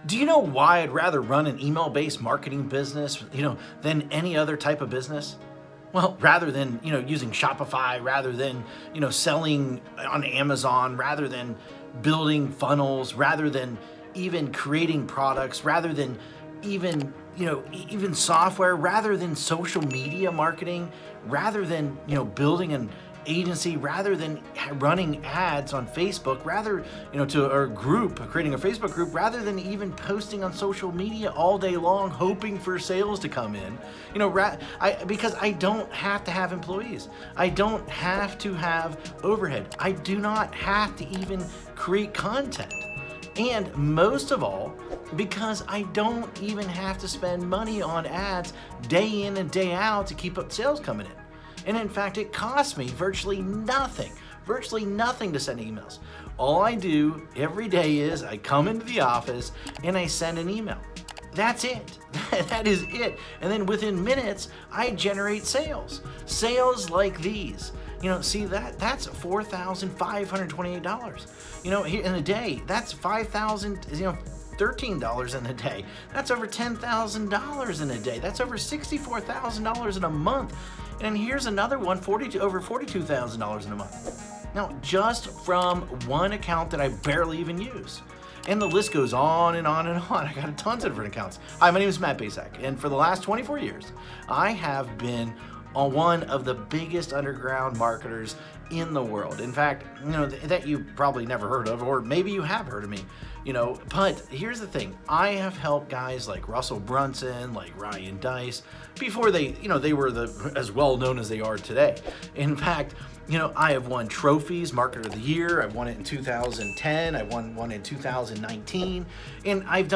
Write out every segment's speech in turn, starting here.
Do you know why I'd rather run an email-based marketing business, than any other type of business? Well, rather than, using Shopify, rather than, selling on Amazon, rather than building funnels, rather than even creating products, rather than even software, rather than social media marketing, rather than, building an agency, rather than running ads on Facebook, rather, to our group, creating a Facebook group, rather than even posting on social media all day long, hoping for sales to come in, because I don't have to have employees. I don't have to have overhead. I do not have to even create content. And most of all, because I don't even have to spend money on ads day in and day out to keep up sales coming in. And in fact, it costs me virtually nothing to send emails. All I do every day is I come into the office and I send an email. That's it. That is it. And then within minutes, I generate sales. Sales like these. See that's $4,528. In a day, that's $5,000, $13 in a day. That's over $10,000 in a day. That's over $64,000 in a month. And here's another one, over $42,000 in a month. Now, just from one account that I barely even use. And the list goes on and on and on. I got tons of different accounts. Hi, my name is Matt Basak, and for the last 24 years, I have been one of the biggest underground marketers in the world. In fact, that you probably never heard of, or maybe you have heard of me, but here's the thing. I have helped guys like Russell Brunson, like Ryan Deiss, before they were as well known as they are today. In fact, I have won trophies, Marketer of the Year. I've won it in 2010. I won one in 2019. And I've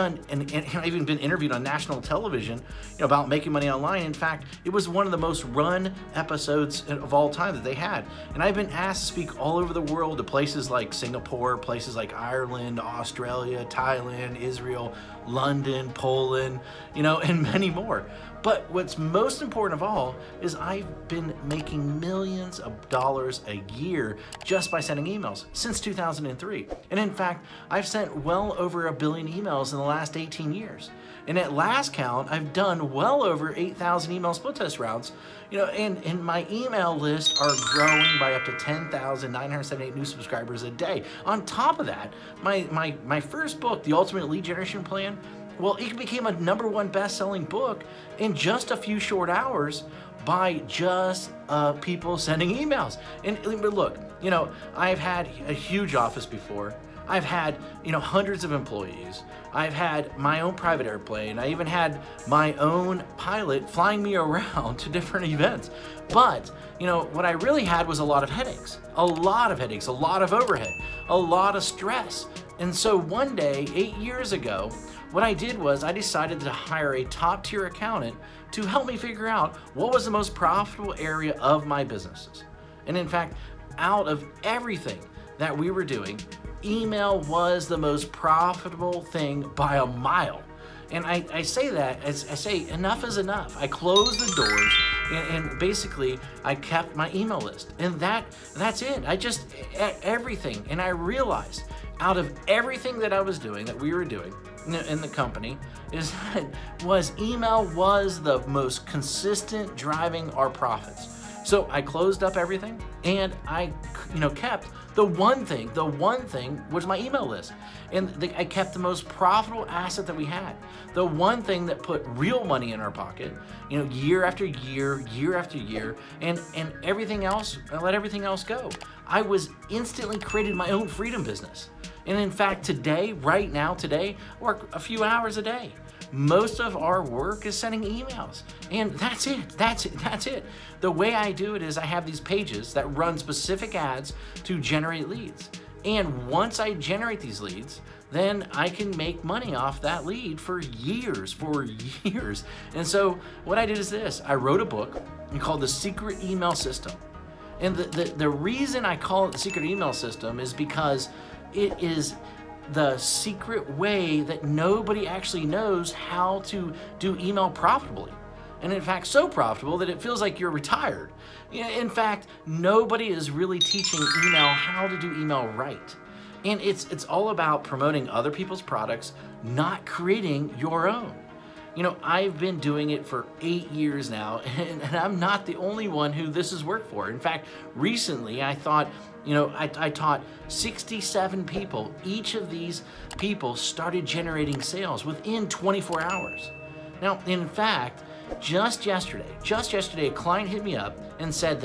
even been interviewed on national television, about making money online. In fact, it was one of the most run episodes of all time that they had. And I've been asked to speak all over the world to places like Singapore, places like Ireland, Australia, Thailand, Israel, London, Poland, and many more. But what's most important of all is I've been making millions of dollars a year just by sending emails since 2003. And in fact, I've sent well over 1 billion emails in the last 18 years. And at last count, I've done well over 8,000 email split test rounds, and my email lists are growing by up to 10,978 new subscribers a day. On top of that, my first book, The Ultimate Lead Generation Plan, well, it became a #1 best-selling book in just a few short hours by just people sending emails. But look, I've had a huge office before. I've had, hundreds of employees. I've had my own private airplane. I even had my own pilot flying me around to different events. But, what I really had was a lot of headaches, a lot of overhead, a lot of stress. And so one day, 8 years ago, what I did was I decided to hire a top-tier accountant to help me figure out what was the most profitable area of my businesses. And in fact, out of everything that we were doing, email was the most profitable thing by a mile. And I say that as I say, enough is enough. I closed the doors and basically I kept my email list. And that's it. Everything. And I realized out of everything that I was doing, that we were doing in the company, email was the most consistent driving our profits. So I closed up everything and I kept the one thing was my email list. And I kept the most profitable asset that we had. The one thing that put real money in our pocket, year after year, and everything else, I let everything else go. I was instantly created my own freedom business. And in fact, right now, I work a few hours a day. Most of our work is sending emails. And that's it. The way I do it is I have these pages that run specific ads to generate leads. And once I generate these leads, then I can make money off that lead for years. And so what I did is this. I wrote a book called The Secret Email System. And the reason I call it The Secret Email System is because it is the secret way that nobody actually knows how to do email profitably. And in fact, so profitable that it feels like you're retired. In fact, nobody is really teaching email how to do email right. And it's all about promoting other people's products, not creating your own. I've been doing it for 8 years now, and I'm not the only one who this has worked for. In fact, recently I thought, I taught 67 people. Each of these people started generating sales within 24 hours. Now, in fact, just yesterday, a client hit me up and said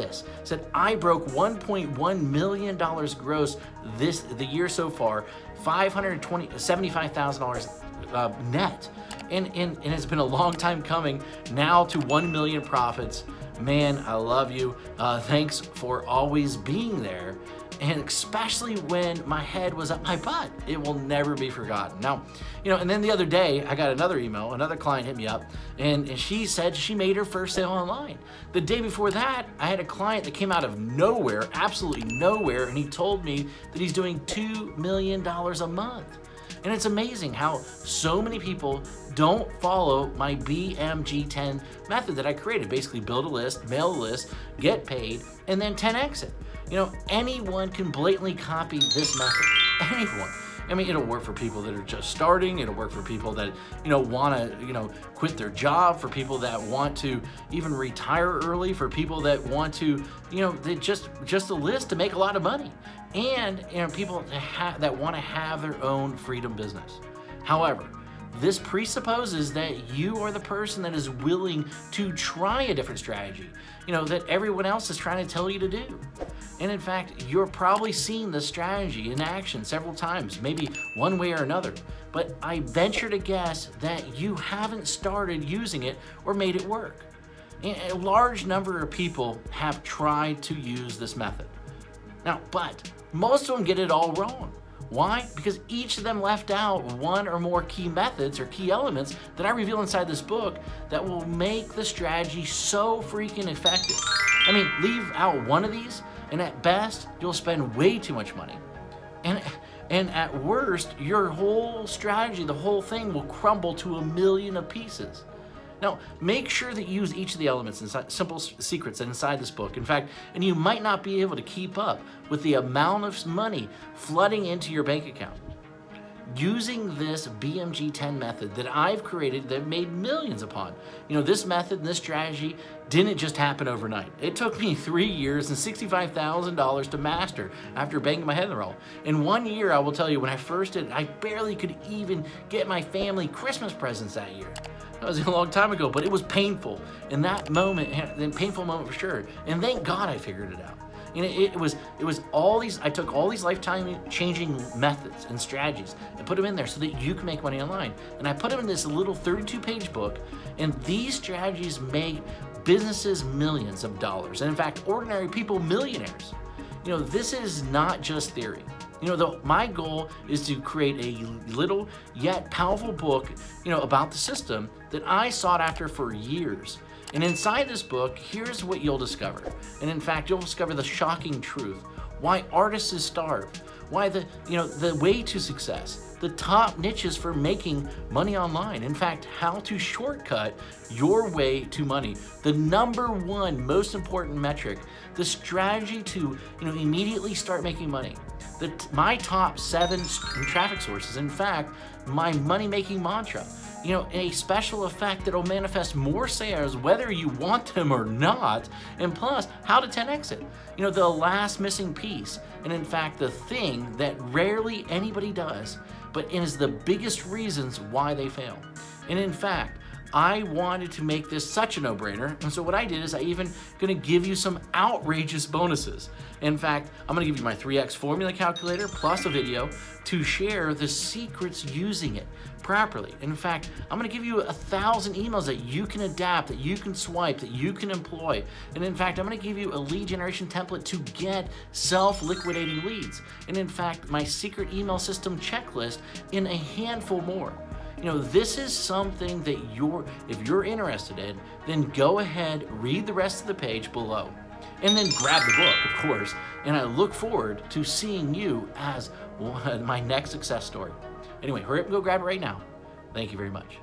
I broke $1.1 million gross the year so far, $75,000 net. And it's been a long time coming now to 1 million profits. Man, I love you. Thanks for always being there. And especially when my head was up my butt, it will never be forgotten. Now, and then the other day I got another email, another client hit me up, and she said she made her first sale online. The day before that, I had a client that came out of nowhere, absolutely nowhere, and he told me that he's doing $2 million a month. And it's amazing how so many people don't follow my BMG10 method that I created. Basically, build a list, mail a list, get paid, and then 10x it. Anyone can blatantly copy this method. Anyone. I mean, it'll work for people that are just starting. It'll work for people that, want to, quit their job, for people that want to even retire early, for people that want to, they just a list to make a lot of money. And, people that want to have their own freedom business. However, this presupposes that you are the person that is willing to try a different strategy, that everyone else is trying to tell you to do. And in fact, you're probably seen this strategy in action several times, maybe one way or another. But I venture to guess that you haven't started using it or made it work. And a large number of people have tried to use this method. Now, but most of them get it all wrong. Why? Because each of them left out one or more key methods or key elements that I reveal inside this book that will make the strategy so freaking effective. I mean, leave out one of these, and at best, you'll spend way too much money. And at worst, your whole strategy, the whole thing will crumble to 1,000,000 pieces. Now, make sure that you use each of the elements inside, simple secrets inside this book. In fact, and you might not be able to keep up with the amount of money flooding into your bank account. Using this BMG10 method that I've created that I've made millions upon. This method and this strategy didn't just happen overnight. It took me 3 years and $65,000 to master after banging my head in the wall. In 1 year, I will tell you, when I first did it, I barely could even get my family Christmas presents that year. That was a long time ago, but it was painful. In that moment, a painful moment for sure. And thank God I figured it out. It was all these, I took all these lifetime changing methods and strategies and put them in there so that you can make money online. And I put them in this little 32-page book, and these strategies make businesses millions of dollars. And in fact, ordinary people millionaires. This is not just theory. My goal is to create a little yet powerful book, about the system that I sought after for years. And inside this book, here's what you'll discover. And in fact, you'll discover the shocking truth. Why artists starve. Why the way to success. The top niches for making money online. In fact, how to shortcut your way to money. The #1 most important metric. The strategy to, immediately start making money. My top 7 traffic sources. In fact, my money-making mantra. A special effect that'll manifest more sales whether you want them or not, and plus, how to 10x it. The last missing piece, and in fact, the thing that rarely anybody does, but is the biggest reasons why they fail. And in fact, I wanted to make this such a no-brainer, and so what I did is I even gonna give you some outrageous bonuses. In fact, I'm gonna give you my 3x formula calculator plus a video to share the secrets using it properly. In fact, I'm gonna give you 1,000 emails that you can adapt, that you can swipe, that you can employ. And in fact, I'm gonna give you a lead generation template to get self-liquidating leads. And in fact, my secret email system checklist in a handful more. This is something that if you're interested in, then go ahead, read the rest of the page below, and then grab the book, of course. And I look forward to seeing you as my next success story. Anyway, hurry up and go grab it right now. Thank you very much.